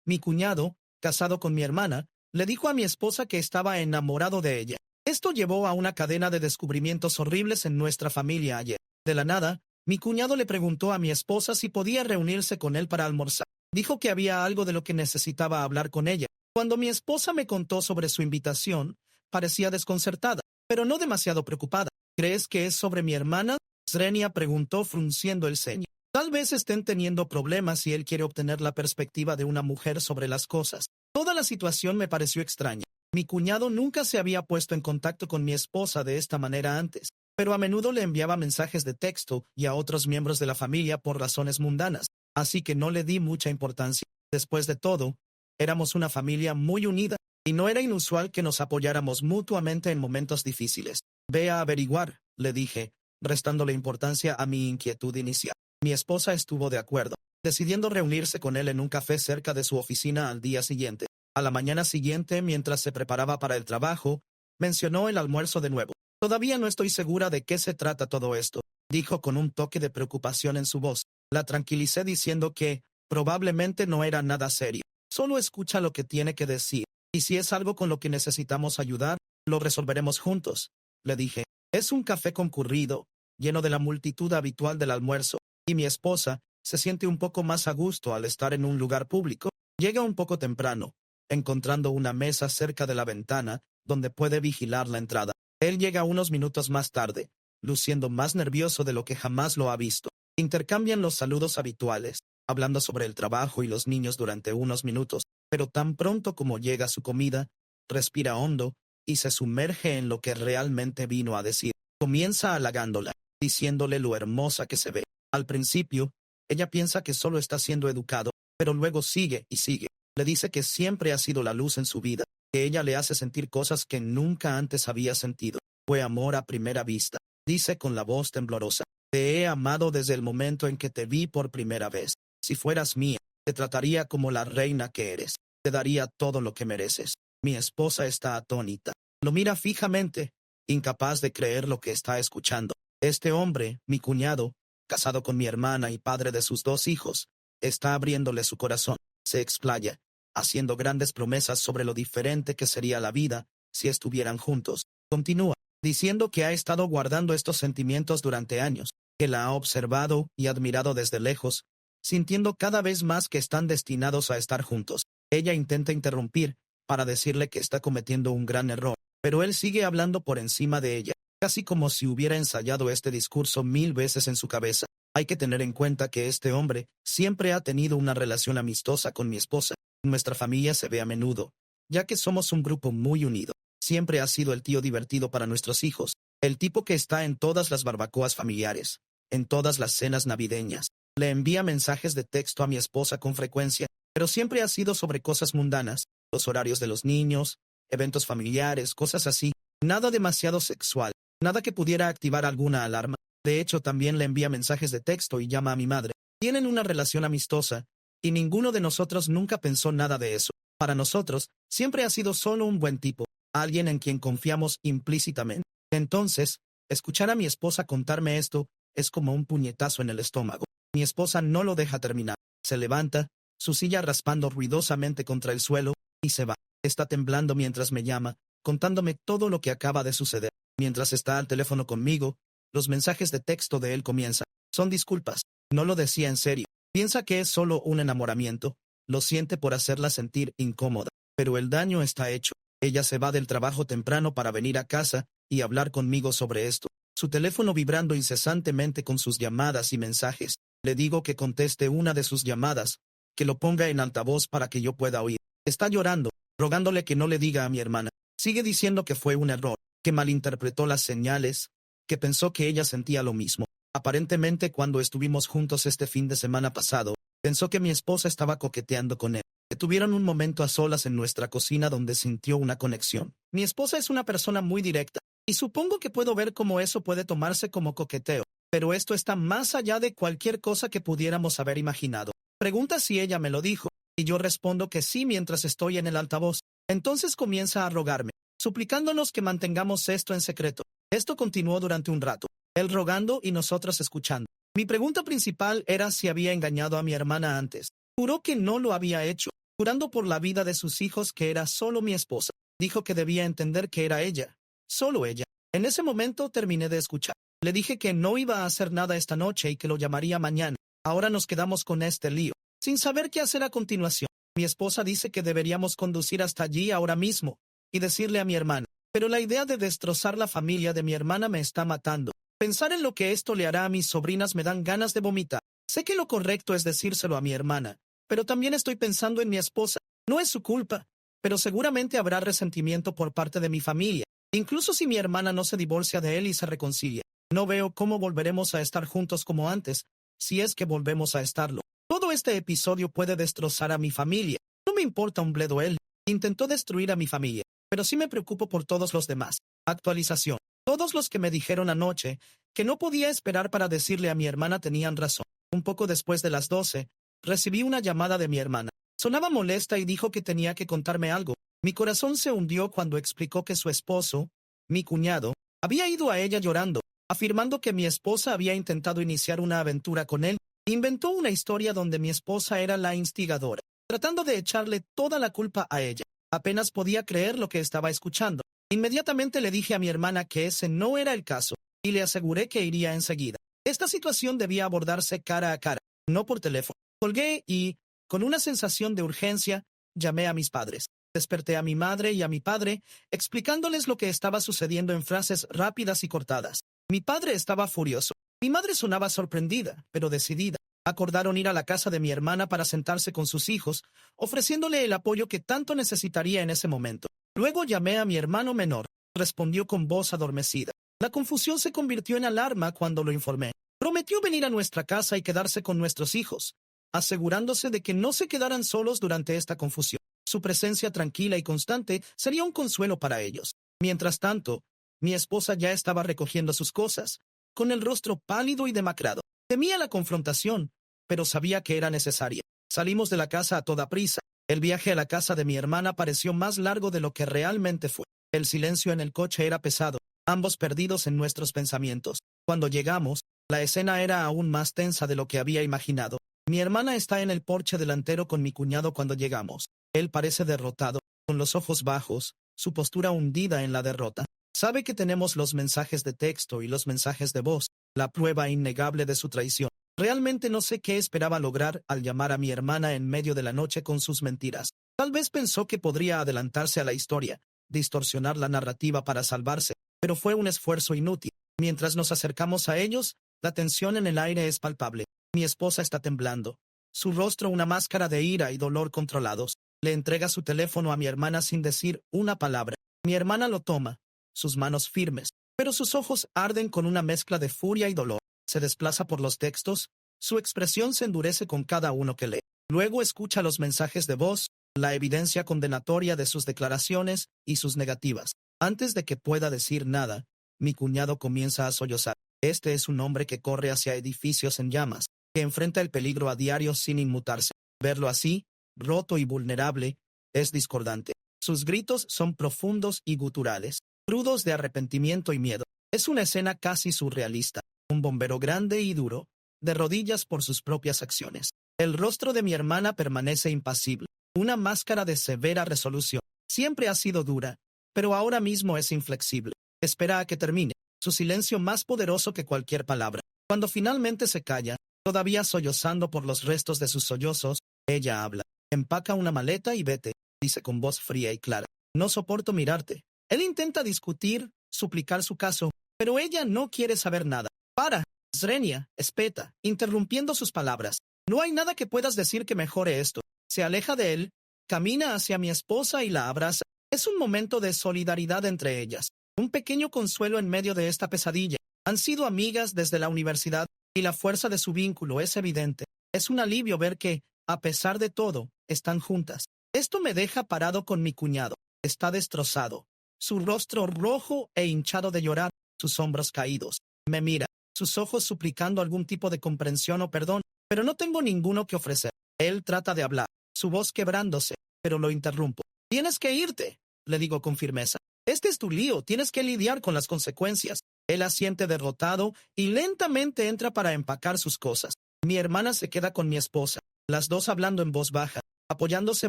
mi cuñado, casado con mi hermana, le dijo a mi esposa que estaba enamorado de ella. Esto llevó a una cadena de descubrimientos horribles en nuestra familia ayer. De la nada, mi cuñado le preguntó a mi esposa si podía reunirse con él para almorzar. Dijo que había algo de lo que necesitaba hablar con ella. Cuando mi esposa me contó sobre su invitación, parecía desconcertada, pero no demasiado preocupada. ¿Crees que es sobre mi hermana? Srenia preguntó frunciendo el ceño. Tal vez estén teniendo problemas y él quiere obtener la perspectiva de una mujer sobre las cosas. Toda la situación me pareció extraña. Mi cuñado nunca se había puesto en contacto con mi esposa de esta manera antes, pero a menudo le enviaba mensajes de texto y a otros miembros de la familia por razones mundanas, así que no le di mucha importancia. Después de todo, éramos una familia muy unida, y no era inusual que nos apoyáramos mutuamente en momentos difíciles. Ve a averiguar, le dije, restándole importancia a mi inquietud inicial. Mi esposa estuvo de acuerdo, decidiendo reunirse con él en un café cerca de su oficina al día siguiente. A la mañana siguiente, mientras se preparaba para el trabajo, mencionó el almuerzo de nuevo. Todavía no estoy segura de qué se trata todo esto, dijo con un toque de preocupación en su voz. La tranquilicé diciendo que probablemente no era nada serio. Solo escucha lo que tiene que decir, y si es algo con lo que necesitamos ayudar, lo resolveremos juntos, le dije. Es un café concurrido, lleno de la multitud habitual del almuerzo, y mi esposa se siente un poco más a gusto al estar en un lugar público. Llega un poco temprano, encontrando una mesa cerca de la ventana donde puede vigilar la entrada. Él llega unos minutos más tarde, luciendo más nervioso de lo que jamás lo ha visto. Intercambian los saludos habituales, hablando sobre el trabajo y los niños durante unos minutos, pero tan pronto como llega su comida, respira hondo y se sumerge en lo que realmente vino a decir. Comienza halagándola, diciéndole lo hermosa que se ve. Al principio, ella piensa que solo está siendo educado, pero luego sigue y sigue. Le dice que siempre ha sido la luz en su vida, que ella le hace sentir cosas que nunca antes había sentido. Fue amor a primera vista, dice con la voz temblorosa. Te he amado desde el momento en que te vi por primera vez. Si fueras mía, te trataría como la reina que eres. Te daría todo lo que mereces. Mi esposa está atónita. Lo mira fijamente, incapaz de creer lo que está escuchando. Este hombre, mi cuñado, casado con mi hermana y padre de sus 2 hijos, está abriéndole su corazón. Se explaya, haciendo grandes promesas sobre lo diferente que sería la vida si estuvieran juntos. Continúa, diciendo que ha estado guardando estos sentimientos durante años, que la ha observado y admirado desde lejos, sintiendo cada vez más que están destinados a estar juntos. Ella intenta interrumpir para decirle que está cometiendo un gran error, pero él sigue hablando por encima de ella, casi como si hubiera ensayado este discurso 1000 veces en su cabeza. Hay que tener en cuenta que este hombre siempre ha tenido una relación amistosa con mi esposa. Nuestra familia se ve a menudo, ya que somos un grupo muy unido. Siempre ha sido el tío divertido para nuestros hijos, el tipo que está en todas las barbacoas familiares, en todas las cenas navideñas. Le envía mensajes de texto a mi esposa con frecuencia, pero siempre ha sido sobre cosas mundanas, los horarios de los niños, eventos familiares, cosas así. Nada demasiado sexual, nada que pudiera activar alguna alarma. De hecho, también le envía mensajes de texto y llama a mi madre. Tienen una relación amistosa, y ninguno de nosotros nunca pensó nada de eso. Para nosotros, siempre ha sido solo un buen tipo, alguien en quien confiamos implícitamente. Entonces, escuchar a mi esposa contarme esto es como un puñetazo en el estómago. Mi esposa no lo deja terminar. Se levanta, su silla raspando ruidosamente contra el suelo, y se va. Está temblando mientras me llama, contándome todo lo que acaba de suceder. Mientras está al teléfono conmigo, los mensajes de texto de él comienzan. Son disculpas. No lo decía en serio. Piensa que es solo un enamoramiento. Lo siente por hacerla sentir incómoda. Pero el daño está hecho. Ella se va del trabajo temprano para venir a casa y hablar conmigo sobre esto. Su teléfono vibrando incesantemente con sus llamadas y mensajes. Le digo que conteste una de sus llamadas, que lo ponga en altavoz para que yo pueda oír. Está llorando, rogándole que no le diga a mi hermana. Sigue diciendo que fue un error, que malinterpretó las señales, que pensó que ella sentía lo mismo. Aparentemente, cuando estuvimos juntos este fin de semana pasado, pensó que mi esposa estaba coqueteando con él. Que tuvieron un momento a solas en nuestra cocina donde sintió una conexión. Mi esposa es una persona muy directa, y supongo que puedo ver cómo eso puede tomarse como coqueteo, pero esto está más allá de cualquier cosa que pudiéramos haber imaginado. Pregunta si ella me lo dijo, y yo respondo que sí mientras estoy en el altavoz. Entonces comienza a rogarme, suplicándonos que mantengamos esto en secreto. Esto continuó durante un rato, él rogando y nosotras escuchando. Mi pregunta principal era si había engañado a mi hermana antes. Juró que no lo había hecho, jurando por la vida de sus hijos que era solo mi esposa. Dijo que debía entender que era ella, solo ella. En ese momento terminé de escuchar. Le dije que no iba a hacer nada esta noche y que lo llamaría mañana. Ahora nos quedamos con este lío, sin saber qué hacer a continuación. Mi esposa dice que deberíamos conducir hasta allí ahora mismo y decirle a mi hermana. Pero la idea de destrozar la familia de mi hermana me está matando. Pensar en lo que esto le hará a mis sobrinas me dan ganas de vomitar. Sé que lo correcto es decírselo a mi hermana, pero también estoy pensando en mi esposa. No es su culpa, pero seguramente habrá resentimiento por parte de mi familia, incluso si mi hermana no se divorcia de él y se reconcilia. No veo cómo volveremos a estar juntos como antes, si es que volvemos a estarlo. Todo este episodio puede destrozar a mi familia. No me importa un bledo él. Intentó destruir a mi familia, pero sí me preocupo por todos los demás. Actualización. Todos los que me dijeron anoche que no podía esperar para decirle a mi hermana tenían razón. Un poco después de las 12, recibí una llamada de mi hermana. Sonaba molesta y dijo que tenía que contarme algo. Mi corazón se hundió cuando explicó que su esposo, mi cuñado, había ido a ella llorando, afirmando que mi esposa había intentado iniciar una aventura con él. Inventó una historia donde mi esposa era la instigadora, tratando de echarle toda la culpa a ella. Apenas podía creer lo que estaba escuchando. Inmediatamente le dije a mi hermana que ese no era el caso, y le aseguré que iría enseguida. Esta situación debía abordarse cara a cara, no por teléfono. Colgué y, con una sensación de urgencia, llamé a mis padres. Desperté a mi madre y a mi padre, explicándoles lo que estaba sucediendo en frases rápidas y cortadas. Mi padre estaba furioso. Mi madre sonaba sorprendida, pero decidida. Acordaron ir a la casa de mi hermana para sentarse con sus hijos, ofreciéndole el apoyo que tanto necesitaría en ese momento. Luego llamé a mi hermano menor. Respondió con voz adormecida. La confusión se convirtió en alarma cuando lo informé. Prometió venir a nuestra casa y quedarse con nuestros hijos, asegurándose de que no se quedaran solos durante esta confusión. Su presencia tranquila y constante sería un consuelo para ellos. Mientras tanto, mi esposa ya estaba recogiendo sus cosas, con el rostro pálido y demacrado. Temía la confrontación, pero sabía que era necesaria. Salimos de la casa a toda prisa. El viaje a la casa de mi hermana pareció más largo de lo que realmente fue. El silencio en el coche era pesado, ambos perdidos en nuestros pensamientos. Cuando llegamos, la escena era aún más tensa de lo que había imaginado. Mi hermana está en el porche delantero con mi cuñado cuando llegamos. Él parece derrotado, con los ojos bajos, su postura hundida en la derrota. Sabe que tenemos los mensajes de texto y los mensajes de voz, la prueba innegable de su traición. Realmente no sé qué esperaba lograr al llamar a mi hermana en medio de la noche con sus mentiras. Tal vez pensó que podría adelantarse a la historia, distorsionar la narrativa para salvarse, pero fue un esfuerzo inútil. Mientras nos acercamos a ellos, la tensión en el aire es palpable. Mi esposa está temblando. Su rostro una máscara de ira y dolor controlados. Le entrega su teléfono a mi hermana sin decir una palabra. Mi hermana lo toma, sus manos firmes, pero sus ojos arden con una mezcla de furia y dolor. Se desplaza por los textos, su expresión se endurece con cada uno que lee. Luego escucha los mensajes de voz, la evidencia condenatoria de sus declaraciones y sus negativas. Antes de que pueda decir nada, mi cuñado comienza a sollozar. Este es un hombre que corre hacia edificios en llamas, que enfrenta el peligro a diario sin inmutarse. Verlo así, roto y vulnerable, es discordante. Sus gritos son profundos y guturales, crudos de arrepentimiento y miedo. Es una escena casi surrealista. Un bombero grande y duro, de rodillas por sus propias acciones. El rostro de mi hermana permanece impasible, una máscara de severa resolución. Siempre ha sido dura, pero ahora mismo es inflexible. Espera a que termine, su silencio más poderoso que cualquier palabra. Cuando finalmente se calla, todavía sollozando por los restos de sus sollozos, ella habla. Empaca una maleta y vete, dice con voz fría y clara. No soporto mirarte. Él intenta discutir, suplicar su caso, pero ella no quiere saber nada. Para, Srenia, espeta, interrumpiendo sus palabras. No hay nada que puedas decir que mejore esto. Se aleja de él, camina hacia mi esposa y la abraza. Es un momento de solidaridad entre ellas. Un pequeño consuelo en medio de esta pesadilla. Han sido amigas desde la universidad y la fuerza de su vínculo es evidente. Es un alivio ver que, a pesar de todo, están juntas. Esto me deja parado con mi cuñado. Está destrozado. Su rostro rojo e hinchado de llorar, sus hombros caídos. Me mira, sus ojos suplicando algún tipo de comprensión o perdón, pero no tengo ninguno que ofrecer. Él trata de hablar, su voz quebrándose, pero lo interrumpo. Tienes que irte, le digo con firmeza. Este es tu lío, tienes que lidiar con las consecuencias. Él asiente derrotado y lentamente entra para empacar sus cosas. Mi hermana se queda con mi esposa, las dos hablando en voz baja. apoyándose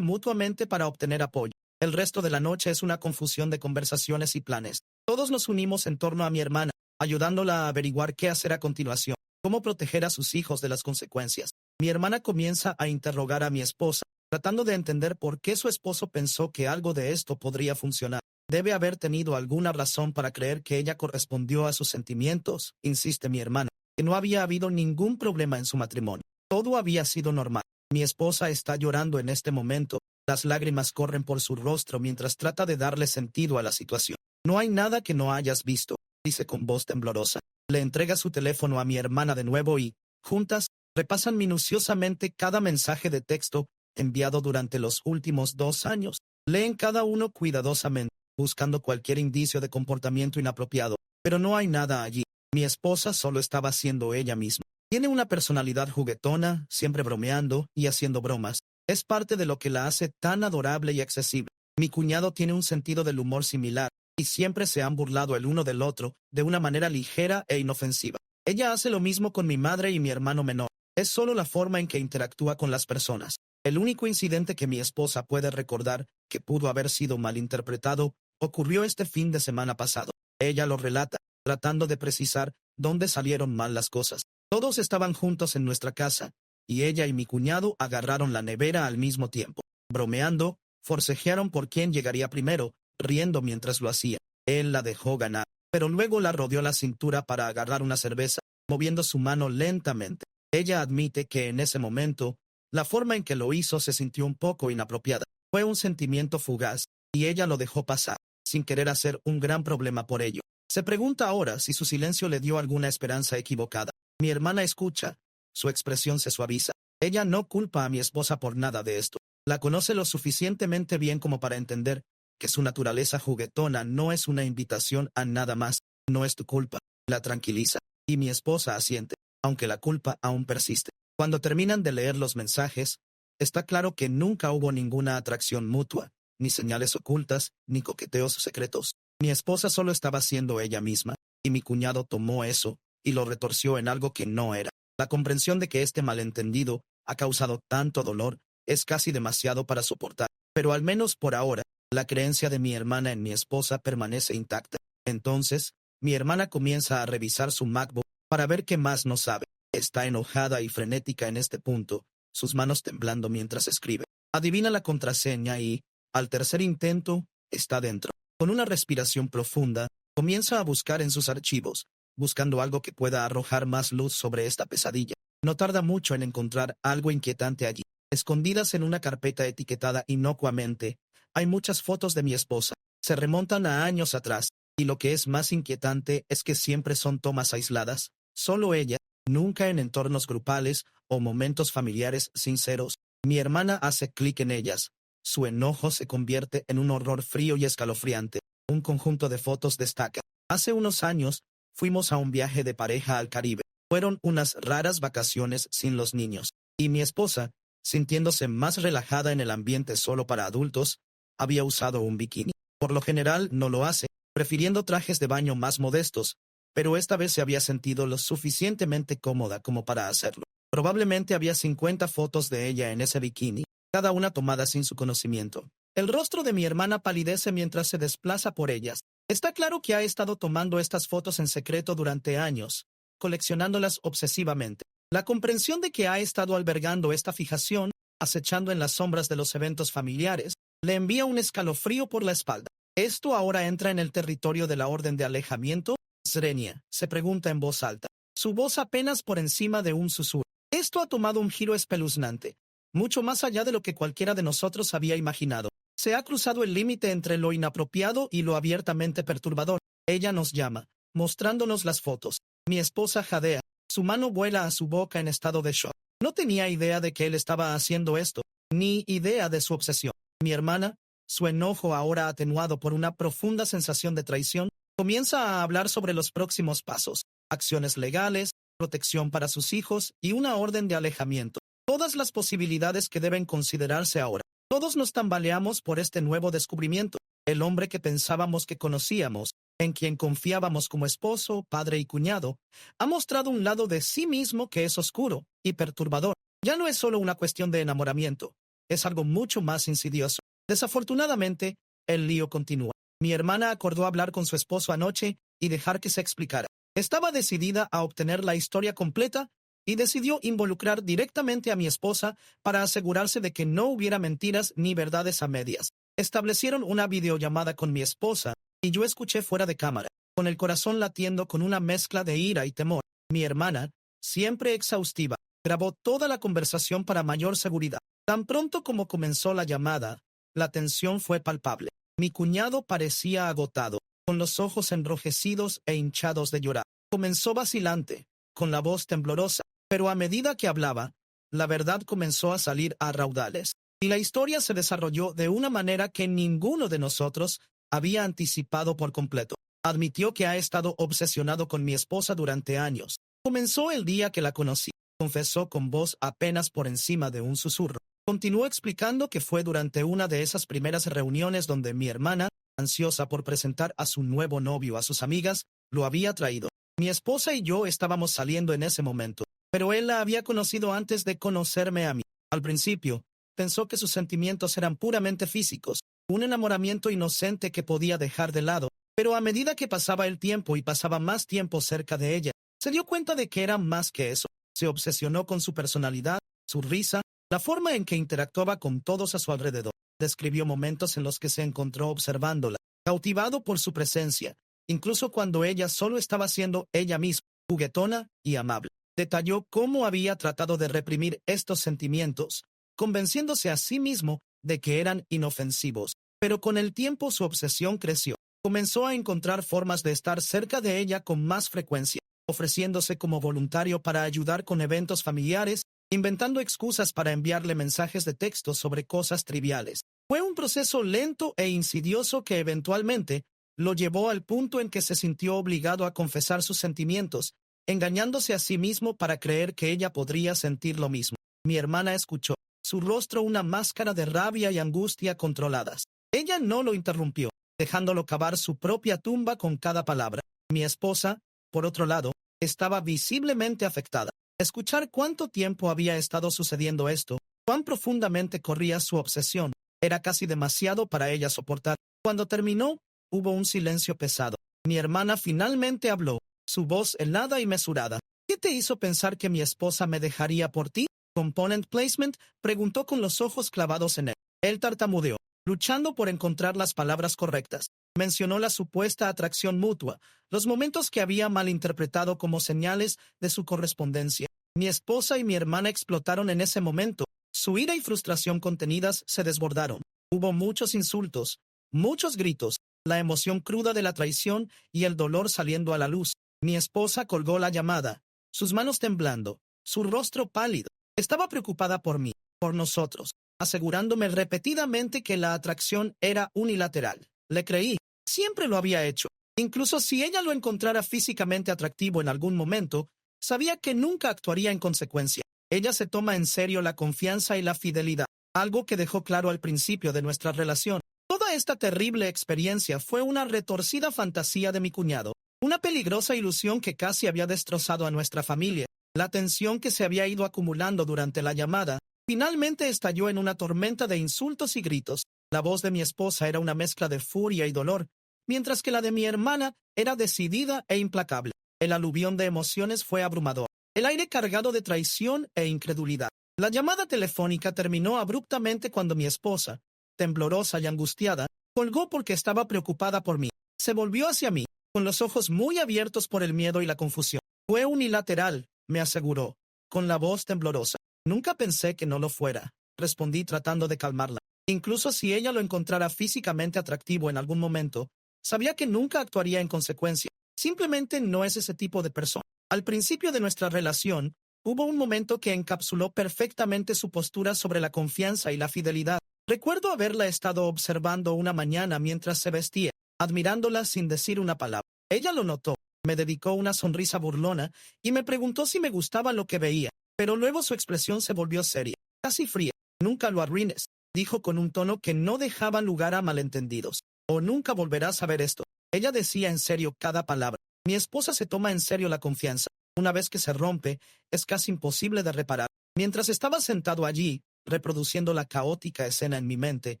mutuamente para obtener apoyo. El resto de la noche es una confusión de conversaciones y planes. Todos nos unimos en torno a mi hermana, ayudándola a averiguar qué hacer a continuación, cómo proteger a sus hijos de las consecuencias. Mi hermana comienza a interrogar a mi esposa, tratando de entender por qué su esposo pensó que algo de esto podría funcionar. Debe haber tenido alguna razón para creer que ella correspondió a sus sentimientos, insiste mi hermana, que no había habido ningún problema en su matrimonio. Todo había sido normal. Mi esposa está llorando en este momento. Las lágrimas corren por su rostro mientras trata de darle sentido a la situación. No hay nada que no hayas visto, dice con voz temblorosa. Le entrega su teléfono a mi hermana de nuevo y, juntas, repasan minuciosamente cada mensaje de texto enviado durante los últimos 2 años. Leen cada uno cuidadosamente, buscando cualquier indicio de comportamiento inapropiado, pero no hay nada allí. Mi esposa solo estaba siendo ella misma. Tiene una personalidad juguetona, siempre bromeando y haciendo bromas. Es parte de lo que la hace tan adorable y accesible. Mi cuñado tiene un sentido del humor similar, y siempre se han burlado el uno del otro de una manera ligera e inofensiva. Ella hace lo mismo con mi madre y mi hermano menor. Es solo la forma en que interactúa con las personas. El único incidente que mi esposa puede recordar que pudo haber sido malinterpretado ocurrió este fin de semana pasado. Ella lo relata, tratando de precisar dónde salieron mal las cosas. Todos estaban juntos en nuestra casa, y ella y mi cuñado agarraron la nevera al mismo tiempo. Bromeando, forcejearon por quién llegaría primero, riendo mientras lo hacía. Él la dejó ganar, pero luego la rodeó la cintura para agarrar una cerveza, moviendo su mano lentamente. Ella admite que en ese momento, la forma en que lo hizo se sintió un poco inapropiada. Fue un sentimiento fugaz, y ella lo dejó pasar, sin querer hacer un gran problema por ello. Se pregunta ahora si su silencio le dio alguna esperanza equivocada. Mi hermana escucha. Su expresión se suaviza. Ella no culpa a mi esposa por nada de esto. La conoce lo suficientemente bien como para entender que su naturaleza juguetona no es una invitación a nada más. No es tu culpa. La tranquiliza. Y mi esposa asiente, aunque la culpa aún persiste. Cuando terminan de leer los mensajes, está claro que nunca hubo ninguna atracción mutua, ni señales ocultas, ni coqueteos secretos. Mi esposa solo estaba siendo ella misma, y mi cuñado tomó eso y lo retorció en algo que no era. La comprensión de que este malentendido ha causado tanto dolor es casi demasiado para soportar, pero al menos por ahora, la creencia de mi hermana en mi esposa permanece intacta. Entonces, mi hermana comienza a revisar su MacBook para ver qué más no sabe. Está enojada y frenética en este punto, sus manos temblando mientras escribe. Adivina la contraseña y, al tercer intento, está dentro. Con una respiración profunda, comienza a buscar en sus archivos, buscando algo que pueda arrojar más luz sobre esta pesadilla. No tarda mucho en encontrar algo inquietante allí. Escondidas en una carpeta etiquetada inocuamente, hay muchas fotos de mi esposa. Se remontan a años atrás, y lo que es más inquietante es que siempre son tomas aisladas. Solo ella, nunca en entornos grupales o momentos familiares sinceros. Mi hermana hace clic en ellas. Su enojo se convierte en un horror frío y escalofriante. Un conjunto de fotos destaca. Hace unos años, fuimos a un viaje de pareja al Caribe. Fueron unas raras vacaciones sin los niños. Y mi esposa, sintiéndose más relajada en el ambiente solo para adultos, había usado un bikini. Por lo general no lo hace, prefiriendo trajes de baño más modestos, pero esta vez se había sentido lo suficientemente cómoda como para hacerlo. Probablemente había 50 fotos de ella en ese bikini, cada una tomada sin su conocimiento. El rostro de mi hermana palidece mientras se desplaza por ellas. Está claro que ha estado tomando estas fotos en secreto durante años, coleccionándolas obsesivamente. La comprensión de que ha estado albergando esta fijación, acechando en las sombras de los eventos familiares, le envía un escalofrío por la espalda. ¿Esto ahora entra en el territorio de la orden de alejamiento? Srenia se pregunta en voz alta, su voz apenas por encima de un susurro. Esto ha tomado un giro espeluznante, mucho más allá de lo que cualquiera de nosotros había imaginado. Se ha cruzado el límite entre lo inapropiado y lo abiertamente perturbador. Ella nos llama, mostrándonos las fotos. Mi esposa jadea, su mano vuela a su boca en estado de shock. No tenía idea de que él estaba haciendo esto, ni idea de su obsesión. Mi hermana, su enojo ahora atenuado por una profunda sensación de traición, comienza a hablar sobre los próximos pasos, acciones legales, protección para sus hijos y una orden de alejamiento. Todas las posibilidades que deben considerarse ahora. Todos nos tambaleamos por este nuevo descubrimiento. El hombre que pensábamos que conocíamos, en quien confiábamos como esposo, padre y cuñado, ha mostrado un lado de sí mismo que es oscuro y perturbador. Ya no es solo una cuestión de enamoramiento, es algo mucho más insidioso. Desafortunadamente, el lío continúa. Mi hermana acordó hablar con su esposo anoche y dejar que se explicara. Estaba decidida a obtener la historia completa y decidió involucrar directamente a mi esposa para asegurarse de que no hubiera mentiras ni verdades a medias. Establecieron una videollamada con mi esposa y yo escuché fuera de cámara, con el corazón latiendo con una mezcla de ira y temor. Mi hermana, siempre exhaustiva, grabó toda la conversación para mayor seguridad. Tan pronto como comenzó la llamada, la tensión fue palpable. Mi cuñado parecía agotado, con los ojos enrojecidos e hinchados de llorar. Comenzó vacilante, con la voz temblorosa, pero a medida que hablaba, la verdad comenzó a salir a raudales. Y la historia se desarrolló de una manera que ninguno de nosotros había anticipado por completo. Admitió que ha estado obsesionado con mi esposa durante años. Comenzó el día que la conocí, confesó con voz apenas por encima de un susurro. Continuó explicando que fue durante una de esas primeras reuniones donde mi hermana, ansiosa por presentar a su nuevo novio a sus amigas, lo había traído. Mi esposa y yo estábamos saliendo en ese momento, pero él la había conocido antes de conocerme a mí. Al principio, pensó que sus sentimientos eran puramente físicos, un enamoramiento inocente que podía dejar de lado, pero a medida que pasaba el tiempo y pasaba más tiempo cerca de ella, se dio cuenta de que era más que eso. Se obsesionó con su personalidad, su risa, la forma en que interactuaba con todos a su alrededor. Describió momentos en los que se encontró observándola, cautivado por su presencia, incluso cuando ella solo estaba siendo ella misma, juguetona y amable. Detalló cómo había tratado de reprimir estos sentimientos, convenciéndose a sí mismo de que eran inofensivos. Pero con el tiempo su obsesión creció. Comenzó a encontrar formas de estar cerca de ella con más frecuencia, ofreciéndose como voluntario para ayudar con eventos familiares, inventando excusas para enviarle mensajes de texto sobre cosas triviales. Fue un proceso lento e insidioso que eventualmente lo llevó al punto en que se sintió obligado a confesar sus sentimientos, engañándose a sí mismo para creer que ella podría sentir lo mismo. Mi hermana escuchó, su rostro una máscara de rabia y angustia controladas. Ella no lo interrumpió, dejándolo cavar su propia tumba con cada palabra. Mi esposa, por otro lado, estaba visiblemente afectada. Escuchar cuánto tiempo había estado sucediendo esto, cuán profundamente corría su obsesión, era casi demasiado para ella soportar. Cuando terminó, hubo un silencio pesado. Mi hermana finalmente habló, su voz helada y mesurada. ¿Qué te hizo pensar que mi esposa me dejaría por ti? Component placement, preguntó con los ojos clavados en él. Él tartamudeó, luchando por encontrar las palabras correctas. Mencionó la supuesta atracción mutua, los momentos que había malinterpretado como señales de su correspondencia. Mi esposa y mi hermana explotaron en ese momento. Su ira y frustración contenidas se desbordaron. Hubo muchos insultos, muchos gritos, la emoción cruda de la traición y el dolor saliendo a la luz. Mi esposa colgó la llamada, sus manos temblando, su rostro pálido. Estaba preocupada por mí, por nosotros, asegurándome repetidamente que la atracción era unilateral. Le creí, siempre lo había hecho. Incluso si ella lo encontrara físicamente atractivo en algún momento, sabía que nunca actuaría en consecuencia. Ella se toma en serio la confianza y la fidelidad, algo que dejó claro al principio de nuestra relación. Toda esta terrible experiencia fue una retorcida fantasía de mi cuñado, una peligrosa ilusión que casi había destrozado a nuestra familia. La tensión que se había ido acumulando durante la llamada finalmente estalló en una tormenta de insultos y gritos. La voz de mi esposa era una mezcla de furia y dolor, mientras que la de mi hermana era decidida e implacable. El aluvión de emociones fue abrumador, el aire cargado de traición e incredulidad. La llamada telefónica terminó abruptamente cuando mi esposa, temblorosa y angustiada, colgó porque estaba preocupada por mí. Se volvió hacia mí, con los ojos muy abiertos por el miedo y la confusión. Fue unilateral, me aseguró, con la voz temblorosa. Nunca pensé que no lo fuera, respondí tratando de calmarla. Incluso si ella lo encontrara físicamente atractivo en algún momento, sabía que nunca actuaría en consecuencia. Simplemente no es ese tipo de persona. Al principio de nuestra relación, hubo un momento que encapsuló perfectamente su postura sobre la confianza y la fidelidad. Recuerdo haberla estado observando una mañana mientras se vestía, admirándola sin decir una palabra. Ella lo notó, me dedicó una sonrisa burlona y me preguntó si me gustaba lo que veía, pero luego su expresión se volvió seria, casi fría. Nunca lo arruines, dijo con un tono que no dejaba lugar a malentendidos. O nunca volverás a ver esto. Ella decía en serio cada palabra. Mi esposa se toma en serio la confianza. Una vez que se rompe, es casi imposible de reparar. Mientras estaba sentado allí, reproduciendo la caótica escena en mi mente,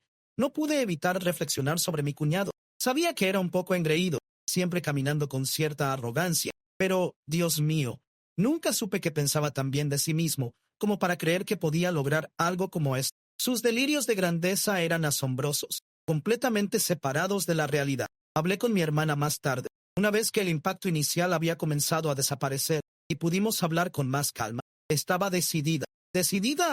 no pude evitar reflexionar sobre mi cuñado. Sabía que era un poco engreído, siempre caminando con cierta arrogancia, pero, Dios mío, nunca supe que pensaba tan bien de sí mismo como para creer que podía lograr algo como esto. Sus delirios de grandeza eran asombrosos, completamente separados de la realidad. Hablé con mi hermana más tarde, una vez que el impacto inicial había comenzado a desaparecer y pudimos hablar con más calma. Estaba decidida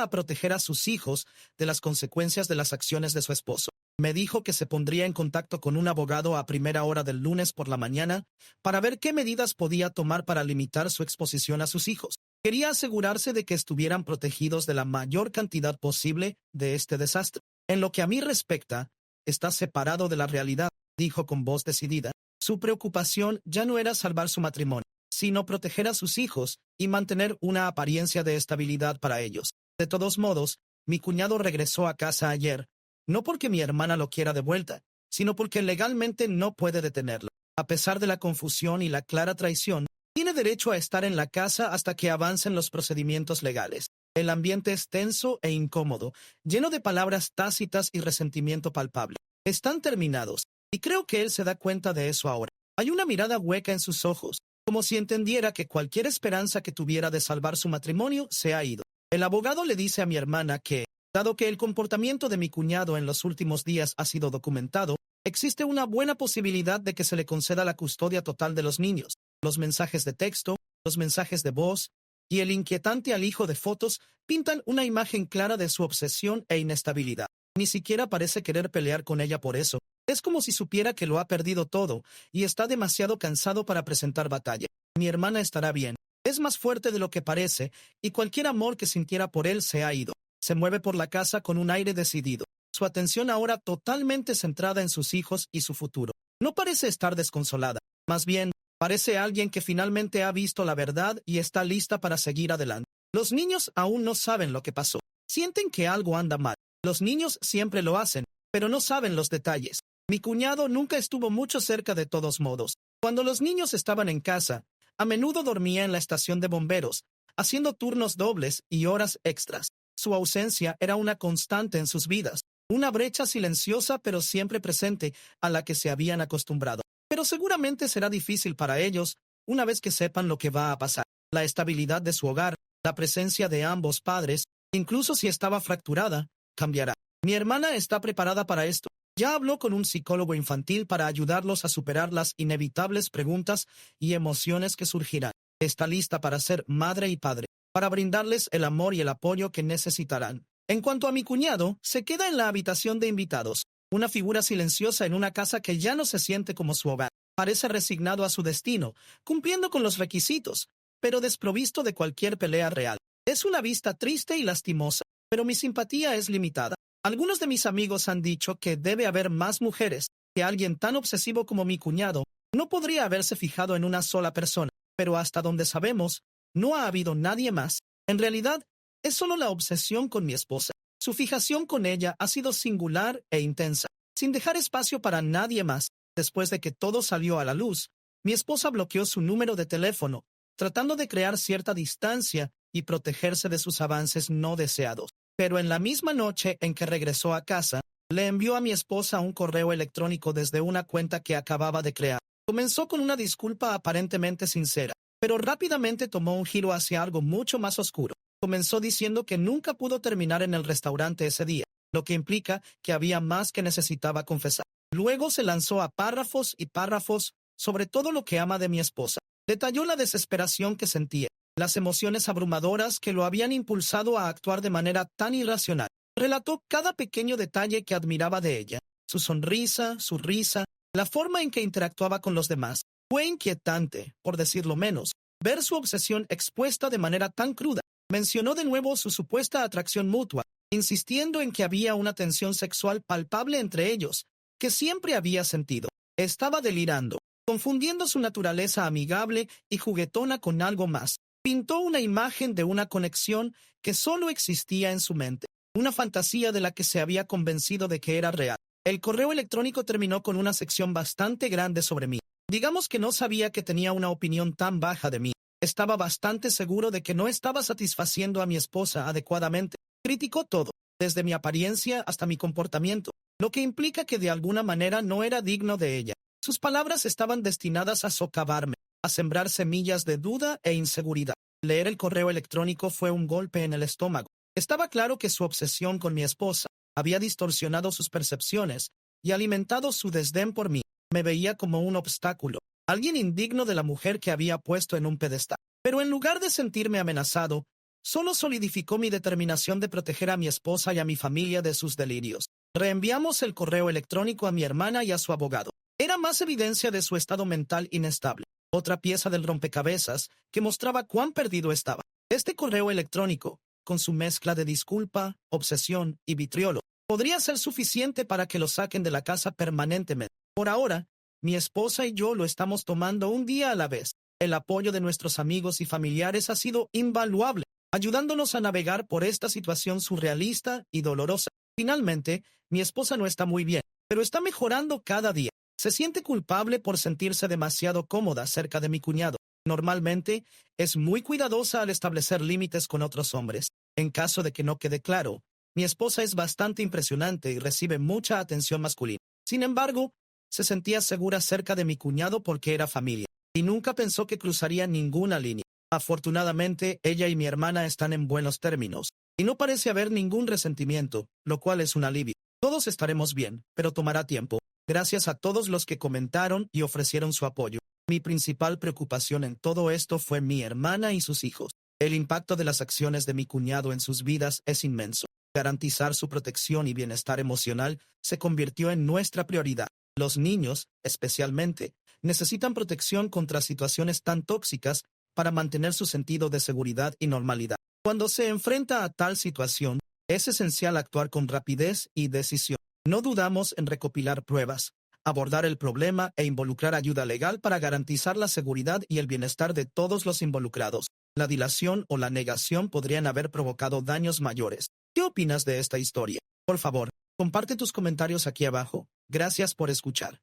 a proteger a sus hijos de las consecuencias de las acciones de su esposo. Me dijo que se pondría en contacto con un abogado a primera hora del lunes por la mañana para ver qué medidas podía tomar para limitar su exposición a sus hijos. Quería asegurarse de que estuvieran protegidos de la mayor cantidad posible de este desastre. En lo que a mí respecta, está separado de la realidad, dijo con voz decidida. Su preocupación ya no era salvar su matrimonio, sino proteger a sus hijos y mantener una apariencia de estabilidad para ellos. De todos modos, mi cuñado regresó a casa ayer, no porque mi hermana lo quiera de vuelta, sino porque legalmente no puede detenerlo. A pesar de la confusión y la clara traición, tiene derecho a estar en la casa hasta que avancen los procedimientos legales. El ambiente es tenso e incómodo, lleno de palabras tácitas y resentimiento palpable. Están terminados, y creo que él se da cuenta de eso ahora. Hay una mirada hueca en sus ojos, como si entendiera que cualquier esperanza que tuviera de salvar su matrimonio se ha ido. El abogado le dice a mi hermana que, dado que el comportamiento de mi cuñado en los últimos días ha sido documentado, existe una buena posibilidad de que se le conceda la custodia total de los niños. Los mensajes de texto, los mensajes de voz y el inquietante alijo de fotos pintan una imagen clara de su obsesión e inestabilidad. Ni siquiera parece querer pelear con ella por eso. Es como si supiera que lo ha perdido todo y está demasiado cansado para presentar batalla. Mi hermana estará bien. Es más fuerte de lo que parece y cualquier amor que sintiera por él se ha ido. Se mueve por la casa con un aire decidido, su atención ahora totalmente centrada en sus hijos y su futuro. No parece estar desconsolada, más bien, parece alguien que finalmente ha visto la verdad y está lista para seguir adelante. Los niños aún no saben lo que pasó. Sienten que algo anda mal. Los niños siempre lo hacen, pero no saben los detalles. Mi cuñado nunca estuvo mucho cerca de todos modos. Cuando los niños estaban en casa, a menudo dormía en la estación de bomberos, haciendo turnos dobles y horas extras. Su ausencia era una constante en sus vidas, una brecha silenciosa pero siempre presente a la que se habían acostumbrado. Pero seguramente será difícil para ellos una vez que sepan lo que va a pasar. La estabilidad de su hogar, la presencia de ambos padres, incluso si estaba fracturada, cambiará. Mi hermana está preparada para esto. Ya habló con un psicólogo infantil para ayudarlos a superar las inevitables preguntas y emociones que surgirán. Está lista para ser madre y padre, para brindarles el amor y el apoyo que necesitarán. En cuanto a mi cuñado, se queda en la habitación de invitados, una figura silenciosa en una casa que ya no se siente como su hogar. Parece resignado a su destino, cumpliendo con los requisitos, pero desprovisto de cualquier pelea real. Es una vista triste y lastimosa, pero mi simpatía es limitada. Algunos de mis amigos han dicho que debe haber más mujeres, que alguien tan obsesivo como mi cuñado no podría haberse fijado en una sola persona, pero hasta donde sabemos, no ha habido nadie más. En realidad, es solo la obsesión con mi esposa. Su fijación con ella ha sido singular e intensa, sin dejar espacio para nadie más. Después de que todo salió a la luz, mi esposa bloqueó su número de teléfono, tratando de crear cierta distancia y protegerse de sus avances no deseados. Pero en la misma noche en que regresó a casa, le envió a mi esposa un correo electrónico desde una cuenta que acababa de crear. Comenzó con una disculpa aparentemente sincera, pero rápidamente tomó un giro hacia algo mucho más oscuro. Comenzó diciendo que nunca pudo terminar en el restaurante ese día, lo que implica que había más que necesitaba confesar. Luego se lanzó a párrafos y párrafos sobre todo lo que ama de mi esposa. Detalló la desesperación que sentía, las emociones abrumadoras que lo habían impulsado a actuar de manera tan irracional. Relató cada pequeño detalle que admiraba de ella, su sonrisa, su risa, la forma en que interactuaba con los demás. Fue inquietante, por decirlo menos, ver su obsesión expuesta de manera tan cruda. Mencionó de nuevo su supuesta atracción mutua, insistiendo en que había una tensión sexual palpable entre ellos, que siempre había sentido. Estaba delirando, confundiendo su naturaleza amigable y juguetona con algo más. Pintó una imagen de una conexión que solo existía en su mente, una fantasía de la que se había convencido de que era real. El correo electrónico terminó con una sección bastante grande sobre mí. Digamos que no sabía que tenía una opinión tan baja de mí. Estaba bastante seguro de que no estaba satisfaciendo a mi esposa adecuadamente. Criticó todo, desde mi apariencia hasta mi comportamiento, lo que implica que de alguna manera no era digno de ella. Sus palabras estaban destinadas a socavarme, a sembrar semillas de duda e inseguridad. Leer el correo electrónico fue un golpe en el estómago. Estaba claro que su obsesión con mi esposa había distorsionado sus percepciones y alimentado su desdén por mí. Me veía como un obstáculo, alguien indigno de la mujer que había puesto en un pedestal. Pero en lugar de sentirme amenazado, solo solidificó mi determinación de proteger a mi esposa y a mi familia de sus delirios. Reenviamos el correo electrónico a mi hermana y a su abogado. Era más evidencia de su estado mental inestable, otra pieza del rompecabezas que mostraba cuán perdido estaba. Este correo electrónico, con su mezcla de disculpa, obsesión y vitriolo, podría ser suficiente para que lo saquen de la casa permanentemente. Por ahora, mi esposa y yo lo estamos tomando un día a la vez. El apoyo de nuestros amigos y familiares ha sido invaluable, ayudándonos a navegar por esta situación surrealista y dolorosa. Finalmente, mi esposa no está muy bien, pero está mejorando cada día. Se siente culpable por sentirse demasiado cómoda cerca de mi cuñado. Normalmente, es muy cuidadosa al establecer límites con otros hombres. En caso de que no quede claro, mi esposa es bastante impresionante y recibe mucha atención masculina. Sin embargo, se sentía segura cerca de mi cuñado porque era familia, y nunca pensó que cruzaría ninguna línea. Afortunadamente, ella y mi hermana están en buenos términos, y no parece haber ningún resentimiento, lo cual es un alivio. Todos estaremos bien, pero tomará tiempo. Gracias a todos los que comentaron y ofrecieron su apoyo. Mi principal preocupación en todo esto fue mi hermana y sus hijos. El impacto de las acciones de mi cuñado en sus vidas es inmenso. Garantizar su protección y bienestar emocional se convirtió en nuestra prioridad. Los niños, especialmente, necesitan protección contra situaciones tan tóxicas para mantener su sentido de seguridad y normalidad. Cuando se enfrenta a tal situación, es esencial actuar con rapidez y decisión. No dudamos en recopilar pruebas, abordar el problema e involucrar ayuda legal para garantizar la seguridad y el bienestar de todos los involucrados. La dilación o la negación podrían haber provocado daños mayores. ¿Qué opinas de esta historia? Por favor, comparte tus comentarios aquí abajo. Gracias por escuchar.